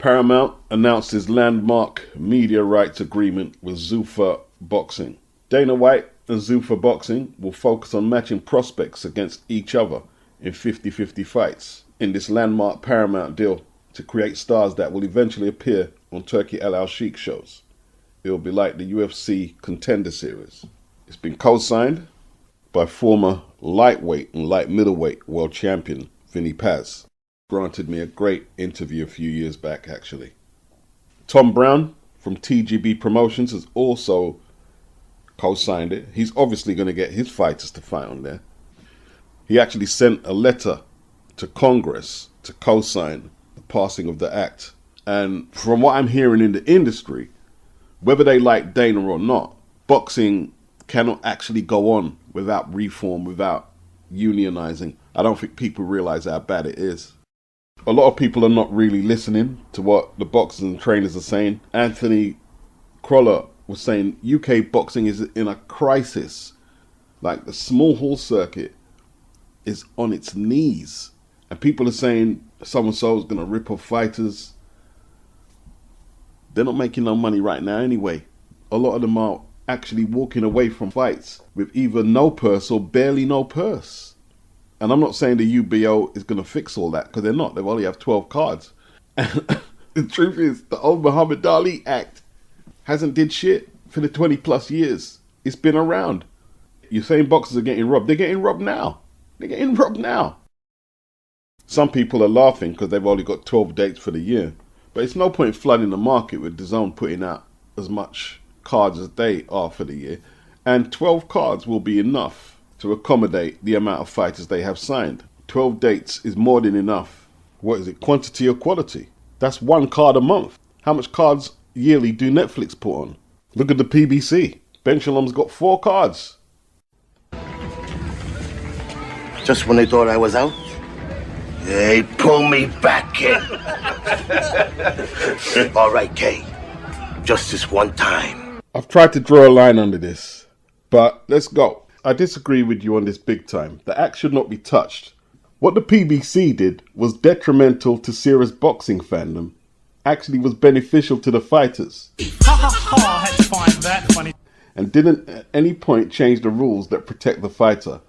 Paramount announced his landmark media rights agreement with Zuffa Boxing. Dana White and Zuffa Boxing will focus on matching prospects against each other in 50-50 fights in this landmark Paramount deal to create stars that will eventually appear on Turkey Al Sheikh shows. It will be like the UFC Contender Series. It's been co-signed by former lightweight and light middleweight world champion Vinny Paz. Granted me a great interview a few years back, actually. Tom Brown from TGB Promotions has also co-signed it. He's obviously going to get his fighters to fight on there. He actually sent a letter to Congress to co-sign the passing of the act. And from what I'm hearing in the industry, whether they like Dana or not, boxing cannot actually go on without reform, without unionizing. I don't think people realize how bad it is. A lot of people are not really listening to what the boxers and trainers are saying. Anthony Croller was saying UK boxing is in a crisis. Like the small hall circuit is on its knees. And people are saying so-and-so is going to rip off fighters. They're not making no money right now anyway. A lot of them are actually walking away from fights with either no purse or barely no purse. And I'm not saying the UBO is going to fix all that, because they're not. They only have 12 cards. And the truth is, the old Muhammad Ali Act hasn't did shit for the 20 plus years it's been around. You're saying boxers are getting robbed. They're getting robbed now. They're getting robbed now. Some people are laughing because they've only got 12 dates for the year. But it's no point flooding the market with DAZN putting out as much cards as they are for the year. And 12 cards will be enough to accommodate the amount of fighters they have signed. 12 dates is more than enough. What is it, quantity or quality? That's one card a month. How much cards yearly do Netflix put on? Look at the PBC. Ben Shalom's got 4 cards. Just when they thought I was out, they pull me back in. All right, Kay. Just this one time. I've tried to draw a line under this, but let's go. I disagree with you on this big time. The act should not be touched. What the PBC did was detrimental to serious boxing fandom. Actually was beneficial to the fighters. I had to find that funny. And didn't at any point change the rules that protect the fighter.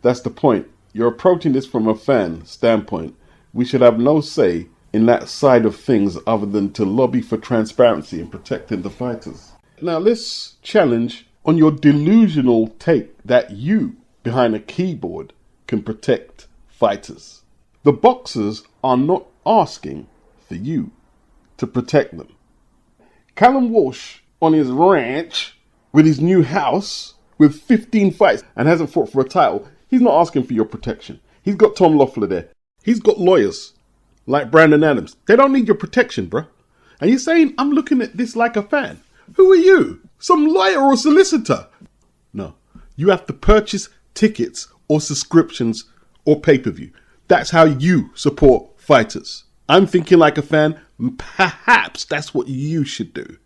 That's the point. You're approaching this from a fan standpoint. We should have no say in that side of things other than to lobby for transparency and protecting the fighters. Now let's challenge on your delusional take that you, behind a keyboard, can protect fighters. The boxers are not asking for you to protect them. Callum Walsh on his ranch with his new house with 15 fights and hasn't fought for a title, he's not asking for your protection. He's got Tom Loeffler there. He's got lawyers like Brandon Adams. They don't need your protection, bruh. And you're saying I'm looking at this like a fan. Who are you? Some lawyer or solicitor? No. You have to purchase tickets or subscriptions or pay-per-view. That's how you support fighters. I'm thinking like a fan. Perhaps that's what you should do.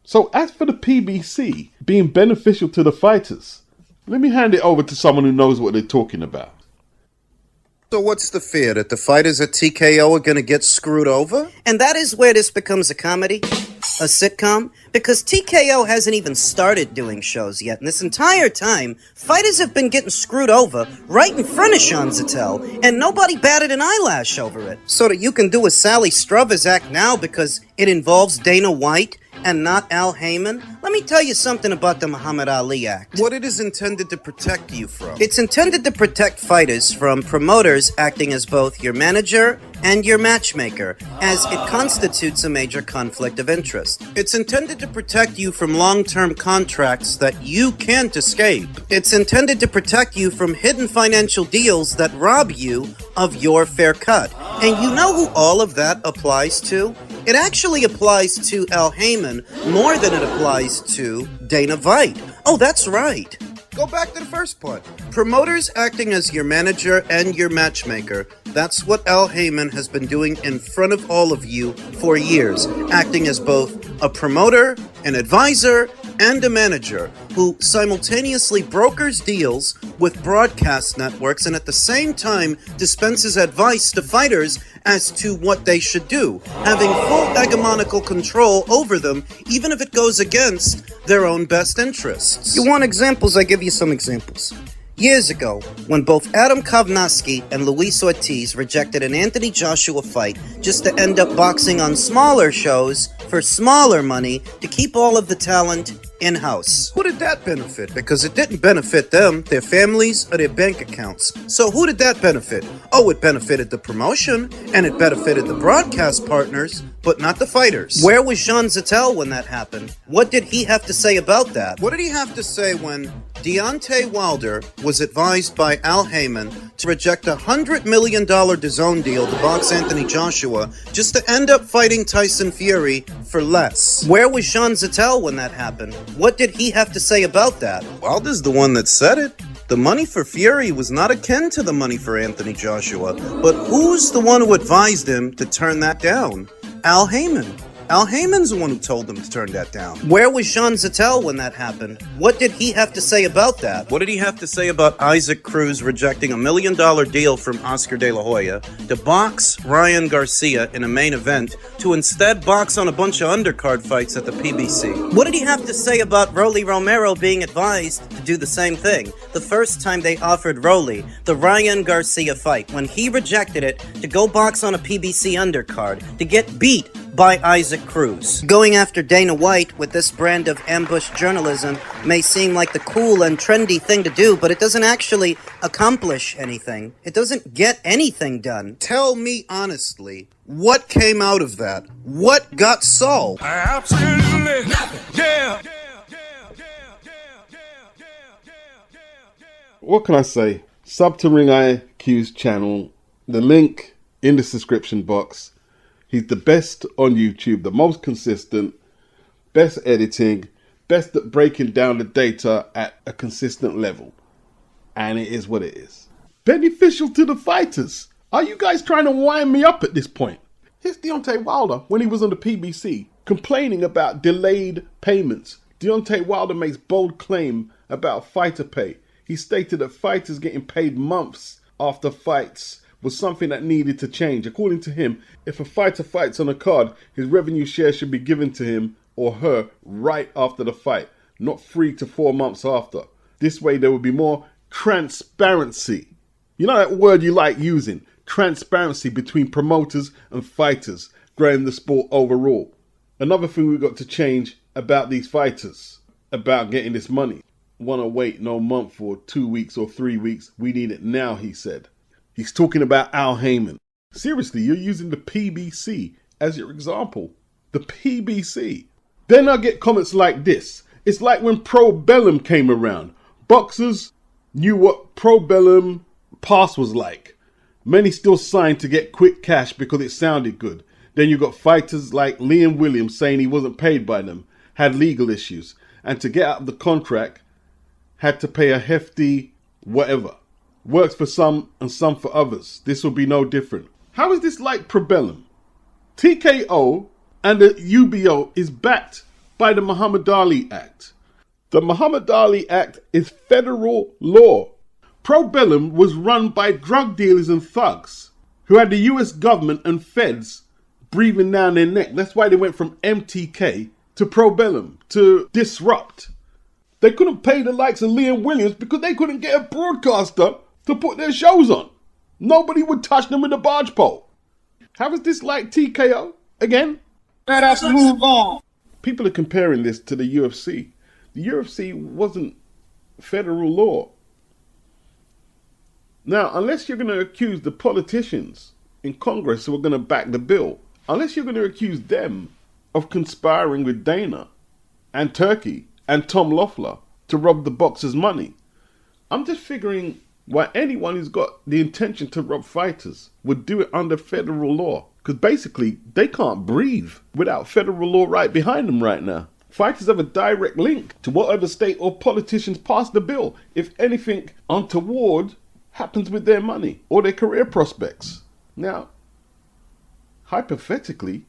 So as for the PBC being beneficial to the fighters, let me hand it over to someone who knows what they're talking about. So what's the fear? That the fighters at TKO are going to get screwed over? And that is where this becomes a comedy, a sitcom, because TKO hasn't even started doing shows yet. And this entire time, fighters have been getting screwed over right in front of Sean Zattel, and nobody batted an eyelash over it. So that you can do a Sally Struthers act now because it involves Dana White and not Al Heyman? Let me tell you something about the Muhammad Ali Act. What it is intended to protect you from? It's intended to protect fighters from promoters acting as both your manager and your matchmaker, as it constitutes a major conflict of interest. It's intended to protect you from long-term contracts that you can't escape. It's intended to protect you from hidden financial deals that rob you of your fair cut. And you know who all of that applies to? It actually applies to Al Heyman more than it applies to Dana White. Oh, that's right. Go back to the first part. Promoters acting as your manager and your matchmaker. That's what Al Heyman has been doing in front of all of you for years. Acting as both a promoter, an advisor, and a manager who simultaneously brokers deals with broadcast networks and at the same time dispenses advice to fighters as to what they should do, having full hegemonical control over them, even if it goes against their own best interests. You want examples? I give you some examples. Years ago, when both Adam Kovnowski and Luis Ortiz rejected an Anthony Joshua fight just to end up boxing on smaller shows for smaller money to keep all of the talent in-house. Who did that benefit? Because it didn't benefit them, their families, or their bank accounts. So who did that benefit? Oh, it benefited the promotion, and it benefited the broadcast partners, but not the fighters. Where was Jean Zettel when that happened? What did he have to say about that? What did he have to say when Deontay Wilder was advised by Al Heyman to reject a $100 million DAZN deal to box Anthony Joshua just to end up fighting Tyson Fury for less? Where was Jean Zettel when that happened? What did he have to say about that? Wilder's the one that said it. The money for Fury was not akin to the money for Anthony Joshua, but who's the one who advised him to turn that down? Al Heyman. Al Heyman's the one who told them to turn that down. Where was Jean Zettel when that happened? What did he have to say about that? What did he have to say about Isaac Cruz rejecting $1 million deal from Oscar De La Hoya to box Ryan Garcia in a main event to instead box on a bunch of undercard fights at the PBC? What did he have to say about Rolly Romero being advised to do the same thing? The first time they offered Rolly the Ryan Garcia fight, when he rejected it to go box on a PBC undercard to get beat by Isaac Cruz. Going after Dana White with this brand of ambush journalism may seem like the cool and trendy thing to do, but it doesn't actually accomplish anything. It doesn't get anything done. Tell me honestly, what came out of that? What got solved? Absolutely. Yeah. What can I say? Sub to Ring IQ's channel. The link in the description box. He's the best on YouTube, the most consistent, best editing, best at breaking down the data at a consistent level. And it is what it is. Beneficial to the fighters. Are you guys trying to wind me up at this point? Here's Deontay Wilder when he was on the PBC complaining about delayed payments. Deontay Wilder makes bold claim about fighter pay. He stated that fighters getting paid months after fights was something that needed to change. According to him, if a fighter fights on a card, his revenue share should be given to him or her right after the fight, not 3 to 4 months after. This way there will be more transparency. You know that word you like using, transparency between promoters and fighters, growing the sport overall. Another thing we've got to change about these fighters, about getting this money. Want to wait no month or 2 weeks or 3 weeks, we need it now, he said. He's talking about Al Heyman. Seriously, you're using the PBC as your example. The PBC. Then I get comments like this. It's like when Pro Bellum came around. Boxers knew what Pro Bellum pass was like. Many still signed to get quick cash because it sounded good. Then you got fighters like Liam Williams saying he wasn't paid by them, had legal issues, and to get out of the contract, had to pay a hefty whatever. Works for some and some for others. This will be no different. How is this like Probellum? TKO and the UBO is backed by the Muhammad Ali Act. The Muhammad Ali Act is federal law. Probellum was run by drug dealers and thugs who had the US government and feds breathing down their neck. That's why they went from MTK to Probellum, to disrupt. They couldn't pay the likes of Liam Williams because they couldn't get a broadcaster to put their shows on. Nobody would touch them with a barge pole. How is this like TKO? Again? Let us move on. People are comparing this to the UFC. The UFC wasn't federal law. Now, unless you're going to accuse the politicians in Congress who are going to back the bill, unless you're going to accuse them of conspiring with Dana and Turkey and Tom Loeffler to rob the boxers' money, I'm just figuring why anyone who's got the intention to rob fighters would do it under federal law. Because basically, they can't breathe without federal law right behind them right now. Fighters have a direct link to whatever state or politicians pass the bill if anything untoward happens with their money or their career prospects. Now, hypothetically,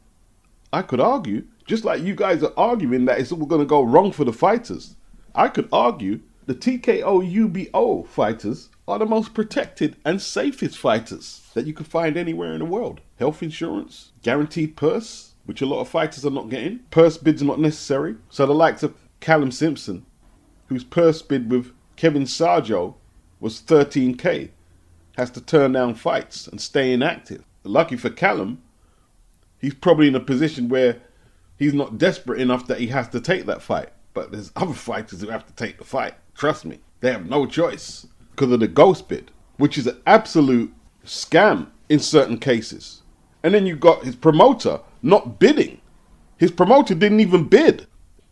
I could argue Just like you guys are arguing that it's all going to go wrong for the fighters. I could argue the TKO UBO fighters are the most protected and safest fighters that you could find anywhere in the world. Health insurance, guaranteed purse, which a lot of fighters are not getting. Purse bids are not necessary. So the likes of Callum Simpson, whose purse bid with Kevin Sarjo was 13k, has to turn down fights and stay inactive. Lucky for Callum, he's probably in a position where he's not desperate enough that he has to take that fight. But there's other fighters who have to take the fight. Trust me, they have no choice because of the ghost bid, which is an absolute scam in certain cases. And then you got his promoter not bidding. His promoter didn't even bid.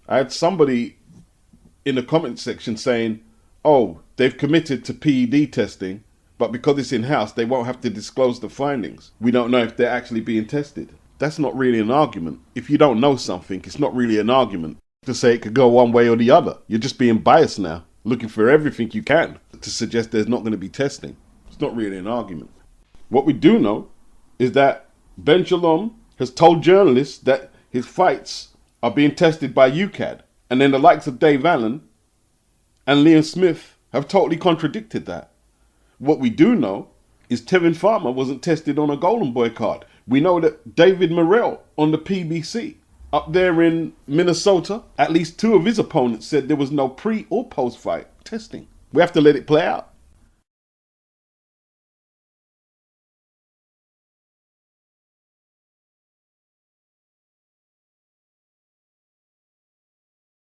I had somebody in the comment section saying, oh, they've committed to PED testing, but because it's in-house, they won't have to disclose the findings. We don't know if they're actually being tested. That's not really an argument. If you don't know something, it's not really an argument to say it could go one way or the other. You're just being biased now, looking for everything you can to suggest there's not going to be testing. It's not really an argument. What we do know is that Ben Shalom has told journalists that his fights are being tested by UCAD. And then the likes of Dave Allen and Liam Smith have totally contradicted that. What we do know is Tevin Farmer wasn't tested on a Golden Boy card. We know that David Morrell on the PBC up there in Minnesota, at least 2 of his opponents said there was no pre or post fight testing. We have to let it play out.